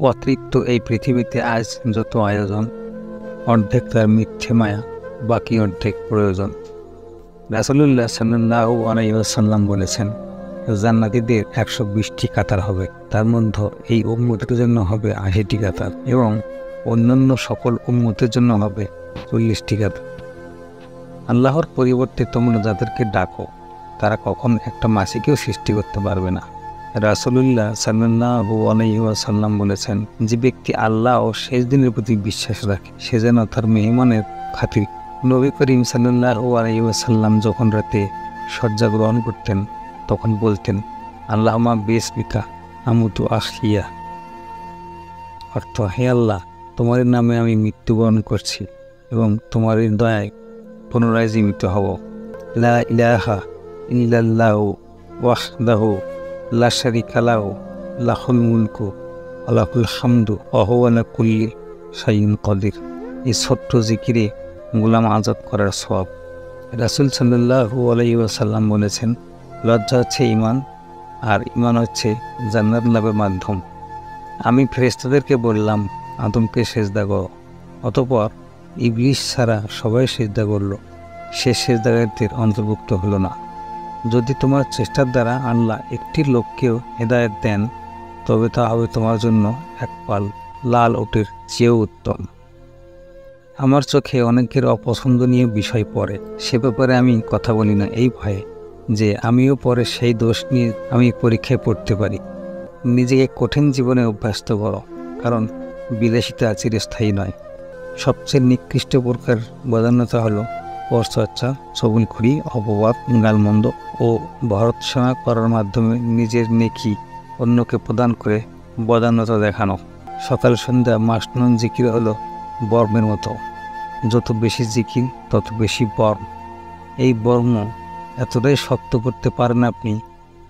অতৃপ্ত এই পৃথিবীতে আজ যত আয়োজন, অর্ধেক তার মিথ্যে মায়া, বাকি অর্ধেক প্রয়োজন। রাসূলুল্লাহ সাল্লাল্লাহু আলাইহি ওয়াসাল্লাম বলেছেন, জান্নাতীদের 120টি কাতার হবে, তার মধ্যে এই উম্মতের জন্য হবে 80টি কাতার এবং অন্যান্য সকল উম্মতের জন্য হবে 40টি কাতার। আল্লাহর পরিবর্তে তোমরা যাদেরকে ডাকো তারা কখন একটা মাছিকেও সৃষ্টি করতে পারবে না। রাসূলুল্লাহ সাল্লাল্লাহু আলাইহি ওয়াসাল্লাম বলেছেন, যে ব্যক্তি আল্লাহ ও শেষ দিনের প্রতি বিশ্বাস রাখে সে যেন তার মেহমানের খাতির। নবী করিম সাল্লাল্লাহু আলাইহি ওয়াসাল্লাম যখন রাতে শয্যা গ্রহণ করতেন তখন বলতেন, আল্লাহুম্মা বিসমিকা আমুতু আহইয়া, অর্থ, হে আল্লাহ, তোমার নামে আমি মৃত্যুবরণ করছি এবং তোমার দয়ায় পুনরায় জীবিত হব। লা ইলাহা ইল্লাল্লাহু ওয়াহদাহু লা শারীকা লাহু লাহুল মুলকু ওয়া লাহুল হামদু ওয়া হুয়া আলা কুল্লি শাইইন কাদির। এই ছোট্ট জিকিরে গোলাম আজাদ করার সওয়াব। রাসূল সাল্লাল্লাহু আলাইহি ওয়াসাল্লাম বলেছেন, লজ্জা হচ্ছে ঈমান, আর ঈমান হচ্ছে জান্নাত লাভের মাধ্যম। আমি ফেরেশতাদেরকে বললাম, আদমকে সেজদা করো। অতঃপর ইবলিস ছাড়া সবাই সেজদা করল, সে সেজদাকারীদের অন্তর্ভুক্ত হলো না। যদি তোমার চেষ্টার দ্বারা আল্লাহ একটি লোককেও হেদায়েত দেন তবে তা হবে তোমার জন্য এক পাল লাল উটের চেয়েও উত্তম। আমার চোখে অনেকের অপছন্দনীয় বিষয় পড়ে, সে ব্যাপারে আমি কথা বলি না এই ভয়ে যে আমিও পরে সেই দোষ নিয়ে আমি পরীক্ষায় পড়তে পারি। নিজেকে কঠিন জীবনে অভ্যস্ত করো, কারণ বিলাসিতা চিরস্থায়ী নয়। সবচেয়ে নিকৃষ্ট প্রকার বদান্যতা হলো পরচর্চা, চগলখড়ি, অপবাদ, গালমন্দ ও ভর্ৎসনা করার মাধ্যমে নিজের নেকি অন্যকে প্রদান করে বদান্যতা দেখানো। সকাল সন্ধ্যা মাসনুন জিকির হলো বর্মের মতো, যত বেশি জিকির তত বেশি বর্ম। এই বর্ম এতটাই শক্ত করতে পারেন আপনি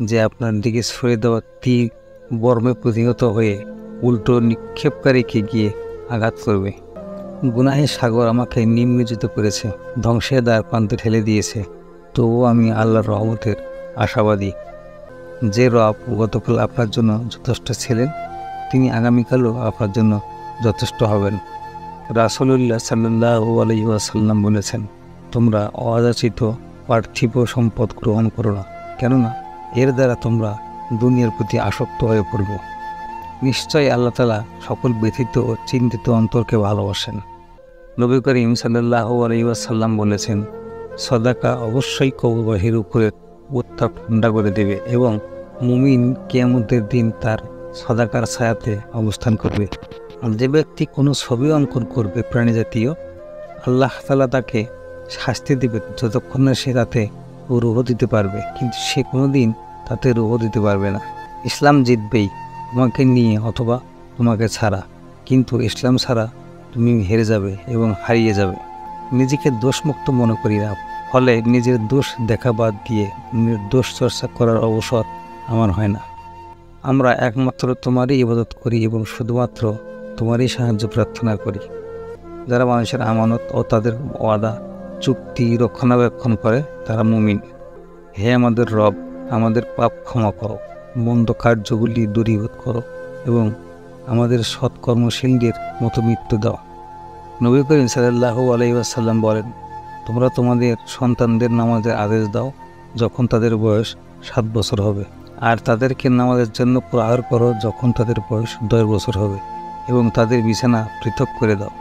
যে আপনার দিকে ছড়ে দেওয়া তীর বর্মে প্রতিহত হয়ে উল্টো নিক্ষেপকারীকে গিয়ে আঘাত করবে। গুনাহের সাগর আমাকে নিমজ্জিত করেছে, ধ্বংসের দ্বার প্রান্তে ঠেলে দিয়েছে, তবুও আমি আল্লাহর রহমতের আশাবাদী। যে রব গতকাল আপনার জন্য যথেষ্ট ছিলেন তিনি আগামীকালও আপনার জন্য যথেষ্ট হবেন। রাসূলুল্লাহ সাল্লাল্লাহু আলাইহি ওয়াসাল্লাম বলেছেন, তোমরা অযাচিত পার্থিব সম্পদ গ্রহণ করো না, কেননা এর দ্বারা তোমরা দুনিয়ার প্রতি আসক্ত হয়ে পড়বে। নিশ্চয় আল্লাহ তাআলা সকল ব্যথিত ও চিন্তিত অন্তরকে ভালোবাসেন। নবী করিম সাল্লাল্লাহু আলাইহি ওয়াসাল্লাম বলেছেন, সদাকা অবশ্যই কবরের উপরে উত্তাপ ঠান্ডা করে দেবে এবং মুমিন কিয়ামতের দিন তার সদাকার ছায়াতে অবস্থান করবে। যে ব্যক্তি কোনো ছবি অঙ্কন করবে প্রাণী জাতীয়, আল্লাহ তাআলা তাকে শাস্তি দেবে যতক্ষণ না সে তাতে রূহ দিতে পারবে, কিন্তু সে কোনো দিন তাতে রূহ দিতে পারবে না। ইসলাম জিতবেই তোমাকে নিয়ে অথবা তোমাকে ছাড়া, কিন্তু ইসলাম ছাড়া তুমি হেরে যাবে এবং হারিয়ে যাবে। নিজেকে দোষমুক্ত মনে করি না, ফলে নিজের দোষ দেখা বাদ দিয়ে নির্দোষ চর্চা করার অবসর আমার হয় না। আমরা একমাত্র তোমারই ইবাদত করি এবং শুধুমাত্র তোমারই সাহায্য প্রার্থনা করি। যারা মানুষের আমানত ও তাদের ওয়াদা চুক্তি রক্ষণাবেক্ষণ করে তারা মুমিন। হে আমাদের রব, আমাদের পাপ ক্ষমা করো, মন্দ কার্যগুলি দূরীভূত করো এবং আমাদের সৎকর্মশীলদের মতো মৃত্যু দাও। নবী করিম সাল্লাল্লাহু আলাইহি ওয়াসাল্লাম বলেন, তোমরা তোমাদের সন্তানদের নামাজের আদেশ দাও যখন তাদের বয়স 7 বছর হবে, আর তাদেরকে নামাজের জন্য প্রহার করো যখন তাদের বয়স 10 বছর হবে, এবং তাদের বিছানা পৃথক করে দাও।